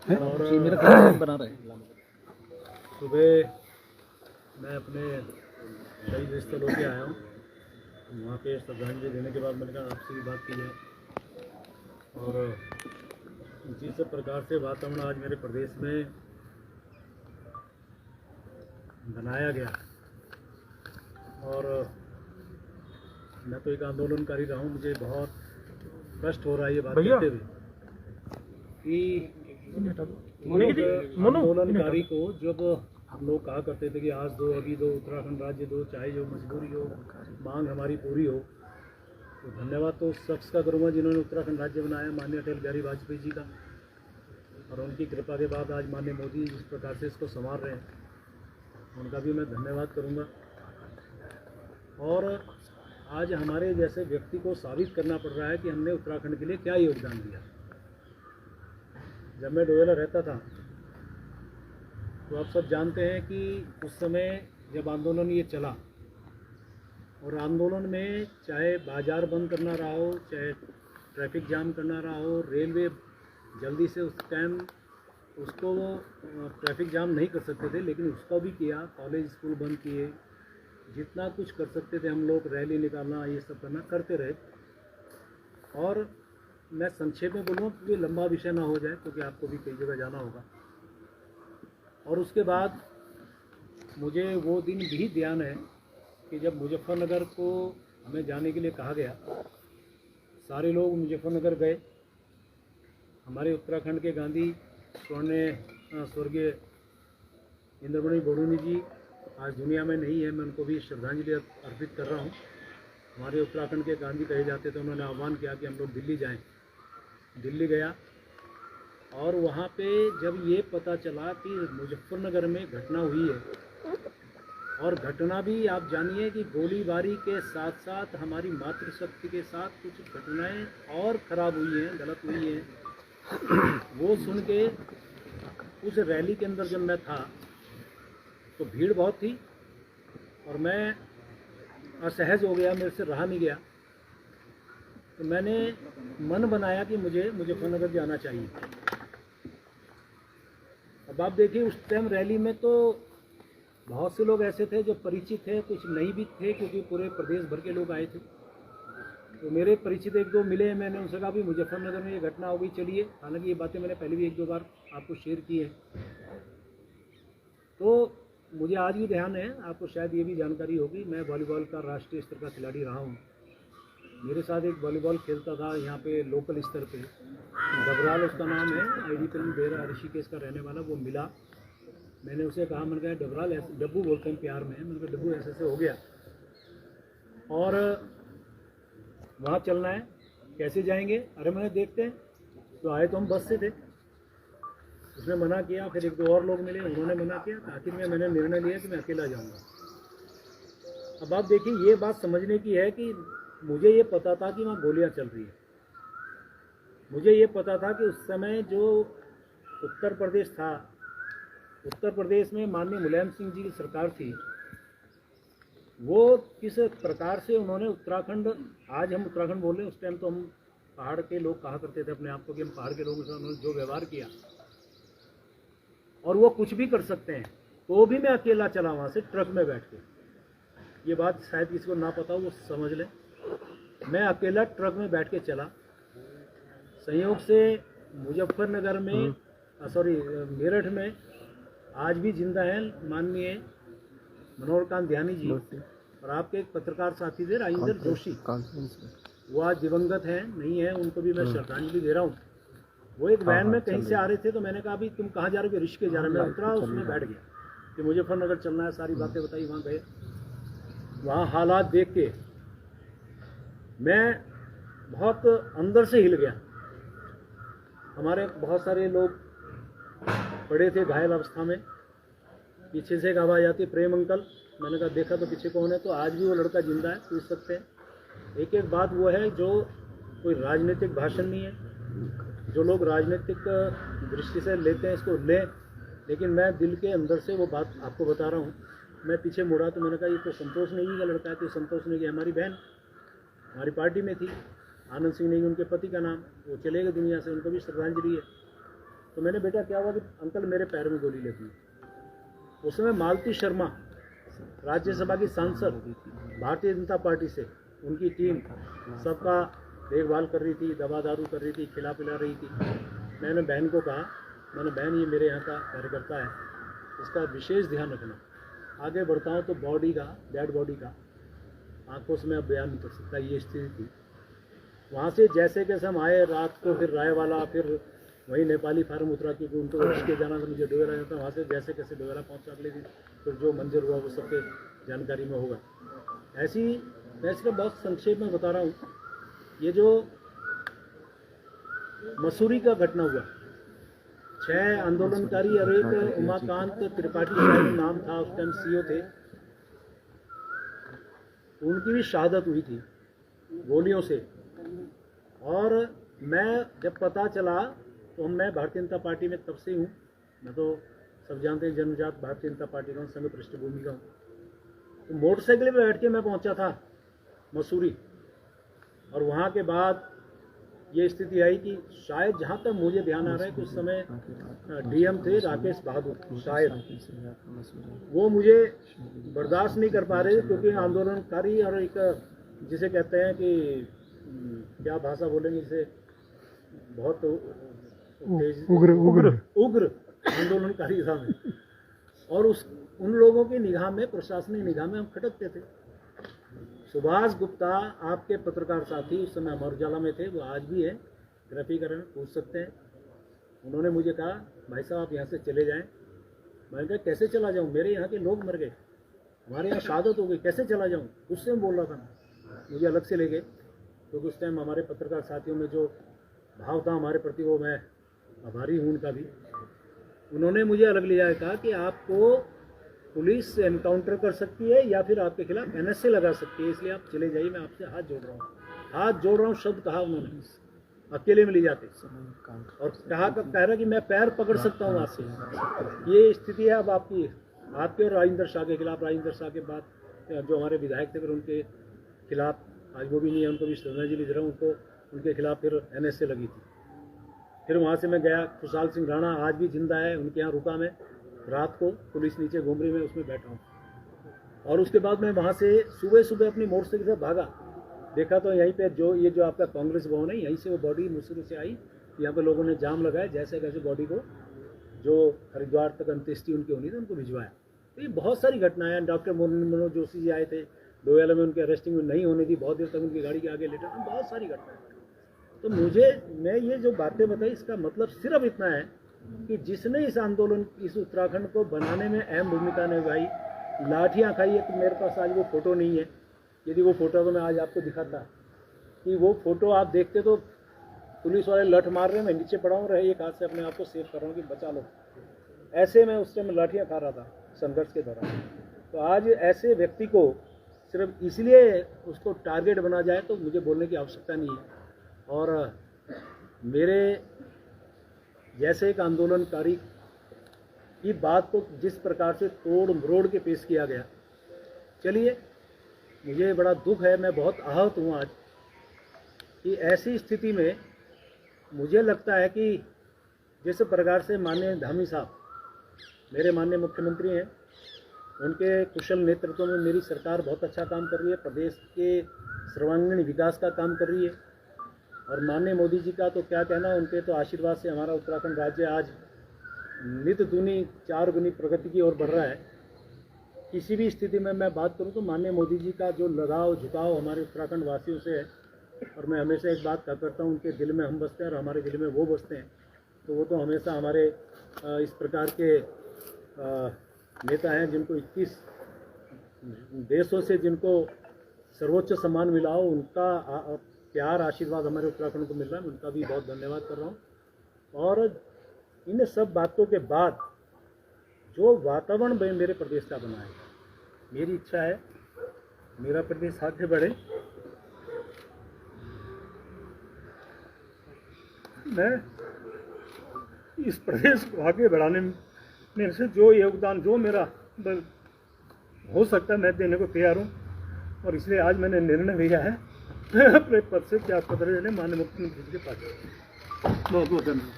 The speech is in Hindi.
और मेरा कैमरा बना रहे। सुबह मैं अपने शहीद स्थल होके आया हूँ। वहाँ पे श्रद्धांजलि देने के बाद मैंने कहा आपसे भी बात की जाए। और जिस प्रकार से वातावरण आज मेरे प्रदेश में बनाया गया, और मैं तो एक आंदोलनकारी रहा हूँ, मुझे बहुत कष्ट हो रहा है ये बात कहते हुए कि आंदोलनकारी को जब हम लोग कहा करते थे कि आज दो, अभी दो, उत्तराखंड राज्य दो, चाहे जो मजबूरी हो, मांग हमारी पूरी हो, तो धन्यवाद तो उस शख्स का करूँगा जिन्होंने उत्तराखंड राज्य बनाया, माननीय अटल बिहारी वाजपेयी जी का। और उनकी कृपा के बाद आज माननीय मोदी जिस प्रकार से इसको संभाल रहे हैं, उनका भी मैं धन्यवाद करूँगा। और आज हमारे जैसे व्यक्ति को साबित करना पड़ रहा है कि हमने उत्तराखंड के लिए क्या योगदान दिया। जब मैं डोयला रहता था तो आप सब जानते हैं कि उस समय जब आंदोलन ये चला, और आंदोलन में चाहे बाजार बंद करना रहा हो, चाहे ट्रैफिक जाम करना रहा हो, रेलवे जल्दी से उस टाइम उसको ट्रैफिक जाम नहीं कर सकते थे, लेकिन उसका भी किया, कॉलेज स्कूल बंद किए, जितना कुछ कर सकते थे हम लोग, रैली निकालना, ये सब करना करते रहे। और मैं संक्षेप में बोलूँ क्योंकि लंबा विषय ना हो जाए, क्योंकि आपको भी कई जगह जाना होगा। और उसके बाद मुझे वो दिन भी ध्यान है कि जब मुजफ्फरनगर को हमें जाने के लिए कहा गया, सारे लोग मुजफ्फरनगर गए। हमारे उत्तराखंड के गांधी स्वर्गीय इंद्रमणि बडूनी जी आज दुनिया में नहीं है, मैं उनको भी श्रद्धांजलि अर्पित कर रहा हूँ। हमारे उत्तराखंड के गांधी कहे जाते थे। उन्होंने आह्वान किया कि हम लोग दिल्ली जाएं। दिल्ली गया, और वहाँ पे जब ये पता चला कि मुजफ्फरनगर में घटना हुई है, और घटना भी आप जानिए कि गोलीबारी के साथ साथ हमारी मातृशक्ति के साथ कुछ घटनाएं और ख़राब हुई हैं, गलत हुई हैं, वो सुन के उस रैली के अंदर जब मैं था तो भीड़ बहुत थी, और मैं असहज हो गया, मेरे से रहा नहीं गया। तो मैंने मन बनाया कि मुझे मुजफ्फरनगर जाना चाहिए। अब आप देखिए उस टाइम रैली में तो बहुत से लोग ऐसे थे जो परिचित थे, कुछ नहीं भी थे, क्योंकि पूरे प्रदेश भर के लोग आए थे। तो मेरे परिचित एक दो मिले, मैंने उनसे कहा भी मुजफ्फरनगर में ये घटना हो गई, चलिए। हालांकि ये बातें मैंने पहले भी एक दो बार आपको शेयर की है। तो मुझे आज भी ध्यान है, आपको शायद ये भी जानकारी होगी, मैं वॉलीबॉल का राष्ट्रीय स्तर का खिलाड़ी रहा हूँ। मेरे साथ एक वॉलीबॉल खेलता था यहाँ पे लोकल स्तर पे, डबराल उसका नाम है, आईडी फिल्म डेरा ऋषिकेश का रहने वाला, वो मिला। मैंने उसे कहा, मैंने कहा डबराल, ऐसे डब्बू बोलते हैं प्यार में, मैंने कहा डब्बू ऐसे हो गया और वहाँ चलना है, कैसे जाएंगे? अरे मैंने देखते हैं। तो आए तो हम बस से थे। उसने मना किया, फिर एक दो और लोग मिले, उन्होंने मना किया। आखिर में मैंने निर्णय लिया कि मैं अकेला जाऊँगा। अब आप देखिए, ये बात समझने की है कि मुझे ये पता था कि वहाँ गोलियाँ चल रही है। मुझे ये पता था कि उस समय जो उत्तर प्रदेश था, उत्तर प्रदेश में माननीय मुलायम सिंह जी की सरकार थी, वो किस प्रकार से उन्होंने उत्तराखंड, आज हम उत्तराखंड बोल रहे हैं, उस टाइम तो हम पहाड़ के लोग कहा करते थे अपने आप को कि हम पहाड़ के लोगों से उन्होंने जो व्यवहार किया, और वो कुछ भी कर सकते हैं। तो भी मैं अकेला चला वहाँ से ट्रक में बैठ के। ये बात शायद किसी को ना पता हो, वो समझ लें। मैं अकेला ट्रक में बैठ के चला। संयोग से मुजफ्फरनगर में मेरठ में आज भी जिंदा हैं माननीय मनोहरकांत ध्यानी जी, और आपके एक पत्रकार साथी थे राजेंद्र जोशी, वो आज दिवंगत हैं, नहीं है, उनको भी मैं श्रद्धांजलि दे रहा हूँ। वो एक वैन में कहीं से आ रहे थे, तो मैंने कहा, अभी तुम कहाँ जा रहे हो? ऋषिकेश जा रहे हैं। मैं उतरा, उसमें बैठ गया कि मुजफ्फरनगर चलना है, सारी बातें बताई। वहाँ गए, वहाँ हालात देख के मैं बहुत अंदर से हिल गया। हमारे बहुत सारे लोग पड़े थे घायल अवस्था में। पीछे से एक आवाज़ आती, प्रेम अंकल। मैंने कहा देखा तो पीछे कौन है? तो आज भी वो लड़का जिंदा है, पूछ सकते हैं। एक एक बात वो है जो कोई राजनीतिक भाषण नहीं है, जो लोग राजनीतिक दृष्टि से लेते हैं इसको लें, लेकिन मैं दिल के अंदर से वो बात आपको बता रहा हूँ। मैं पीछे मुड़ा तो मैंने कहा ये तो संतोष नेगी का लड़का है। तो संतोष नेगी हमारी बहन, हमारी पार्टी में थी। आनंद सिंह नेगी उनके पति का नाम, वो चले गए दुनिया से, उनको भी श्रद्धांजलि है। तो मैंने बेटा क्या हुआ कि अंकल मेरे पैर में गोली लगी। उस समय मालती शर्मा राज्यसभा की सांसद भारतीय जनता पार्टी से, उनकी टीम सबका देखभाल कर रही थी, दवा दारू कर रही थी, खिला पिला रही थी। मैंने बहन को कहा, मैंने बहन ये मेरे यहाँ का कार्यकर्ता है, इसका विशेष ध्यान रखना। आगे बढ़ता हूँ तो बॉडी का, डेड बॉडी का आंखों से मैं अब बयान नहीं कर सकता, ये स्थिति थी। वहाँ से जैसे कैसे हम आए रात को, फिर रायवाला, फिर वहीं नेपाली फार्म उतरा क्योंकि उनको उसके जाना था, मुझे डोगरा जाना था। वहाँ से जैसे कैसे डोगरा पहुँचा अगले दिन, फिर जो मंजर हुआ वो सबके जानकारी में होगा। ऐसी मैं सिर्फ बहुत संक्षेप में बता रहा हूँ। ये जो मसूरी का घटना हुआ, 6 आंदोलनकारी और एक उमाकांत त्रिपाठी शायद नाम था, उस टाइम सीओ थे, उनकी भी शहादत हुई थी गोलियों से। और मैं जब पता चला तो मैं भारतीय जनता पार्टी में तब से हूँ। मैं तो सब जानते हैं जन्मजात भारतीय जनता पार्टी का हूँ, संघ पृष्ठभूमि का हूँ। तो मोटरसाइकिल पे बैठ के मैं पहुँचा था मसूरी, और वहाँ के बाद ये स्थिति आई कि शायद जहाँ तक मुझे ध्यान आ रहा है कि उस समय डीएम थे राकेश बहादुर, शायद वो मुझे बर्दाश्त नहीं कर पा रहे क्योंकि आंदोलनकारी और एक जिसे कहते हैं कि क्या भाषा बोलेंगे, जिसे बहुत तेज उग्र आंदोलनकारी था मैं। और उन लोगों की निगाह में, प्रशासनिक निगाह में हम खटकते थे। सुभाष गुप्ता आपके पत्रकार साथी उस समय अमर उजाला में थे, वो आज भी है, ग्राफिकरण पूछ सकते हैं। उन्होंने मुझे कहा भाई साहब आप यहाँ से चले जाएं। मैंने कहा कैसे चला जाऊँ, मेरे यहाँ के लोग मर गए, हमारे यहाँ शहादत हो गई, कैसे चला जाऊँ। उससे बोल रहा था, मुझे अलग से ले गए क्योंकि उस टाइम हमारे पत्रकार साथियों में जो भाव था हमारे प्रति, वो मैं आभारी हूँ उनका भी। उन्होंने मुझे अलग ले जाकर कहा कि आपको पुलिस एनकाउंटर कर सकती है या फिर आपके खिलाफ एनएसए लगा सकती है, इसलिए आप चले जाइए, मैं आपसे हाथ जोड़ रहा हूँ। हाथ जोड़ रहा हूँ शब्द कहा उन्होंने, अकेले में ले जाते, और कह रहा कि मैं पैर पकड़ सकता हूँ आपसे। ये स्थिति है अब आपके और राजेंद्र शाह के खिलाफ। राजेंद्र शाह के बाद जो हमारे विधायक थे फिर उनके खिलाफ, आज वो भी नहीं है, उनको भी श्रद्धांजलि दे रहा हूँ, उनको उनके खिलाफ फिर एनएसए लगी थी। फिर वहाँ से मैं गया, खुशहाल सिंह राणा आज भी जिंदा है, उनके यहाँ रुका मैं रात को, पुलिस नीचे घूम रही, मैं उसमें बैठा हूँ। और उसके बाद मैं वहाँ से सुबह सुबह अपनी मोटरसाइकिल से भागा, देखा तो यहीं पे जो आपका कांग्रेस भवन है, यहीं से वो बॉडी मुसरी से आई। यहाँ पे लोगों ने जाम लगाया, जैसे कैसे बॉडी को जो हरिद्वार तक अंत्येष्टि उनकी होनी थी उनको भिजवाया। तो ये बहुत सारी घटनाएं। डॉक्टर मनोज जोशी जी आए थे, डोयाला में उनके अरेस्टिंग में नहीं होनी थी, बहुत देर तक उनकी गाड़ी के आगे लेटा था, बहुत सारी घटनाएं। तो मैं ये जो बातें बताई, इसका मतलब सिर्फ इतना है कि जिसने इस आंदोलन, इस उत्तराखंड को बनाने में अहम भूमिका निभाई, लाठियाँ खाई है। तो मेरे पास आज वो फोटो नहीं है, यदि वो फोटो तो मैं आज आपको दिखाता कि वो फोटो आप देखते तो पुलिस वाले लठ मार रहे हैं, मैं नीचे पड़ा हूँ, रहे एक हाथ से अपने आप को सेव कर रहा हूँ कि बचा लो। ऐसे मैं उस टाइम लाठियाँ खा रहा था संघर्ष के दौरान। तो आज ऐसे व्यक्ति को सिर्फ इसलिए उसको टारगेट बना जाए तो मुझे बोलने की आवश्यकता नहीं है। और मेरे जैसे एक आंदोलनकारी की बात को जिस प्रकार से तोड़ मरोड़ के पेश किया गया, चलिए मुझे बड़ा दुख है, मैं बहुत आहत हूँ आज कि ऐसी स्थिति में मुझे लगता है कि जिस प्रकार से माननीय धामी साहब मेरे माननीय मुख्यमंत्री हैं, उनके कुशल नेतृत्व में मेरी सरकार बहुत अच्छा काम कर रही है, प्रदेश के सर्वांगीण विकास का काम कर रही है। और माननीय मोदी जी का तो क्या कहना, उनके तो आशीर्वाद से हमारा उत्तराखंड राज्य आज नित दूनी 4 गुनी प्रगति की ओर बढ़ रहा है। किसी भी स्थिति में मैं बात करूं तो माननीय मोदी जी का जो लगाव झुकाव हमारे उत्तराखंड वासियों से है, और मैं हमेशा एक बात कहा करता हूं, उनके दिल में हम बसते हैं और हमारे दिल में वो बसते हैं। तो वो तो हमेशा हमारे इस प्रकार के नेता हैं जिनको 21 देशों से जिनको सर्वोच्च सम्मान मिला हो, उनका प्यार आशीर्वाद हमारे उत्तराखंड को मिल रहा है, उनका भी बहुत धन्यवाद कर रहा हूँ। और इन सब बातों के बाद जो वातावरण मेरे प्रदेश का बना है, मेरी इच्छा है मेरा प्रदेश आगे बढ़े। मैं इस प्रदेश को आगे बढ़ाने में से जो योगदान, जो मेरा हो सकता है, मैं देने को तैयार हूँ। और इसलिए आज मैंने निर्णय लिया है अपने पद से त्यागपत्र देने माननीय मुख्यमंत्री के पास। बहुत बहुत धन्यवाद।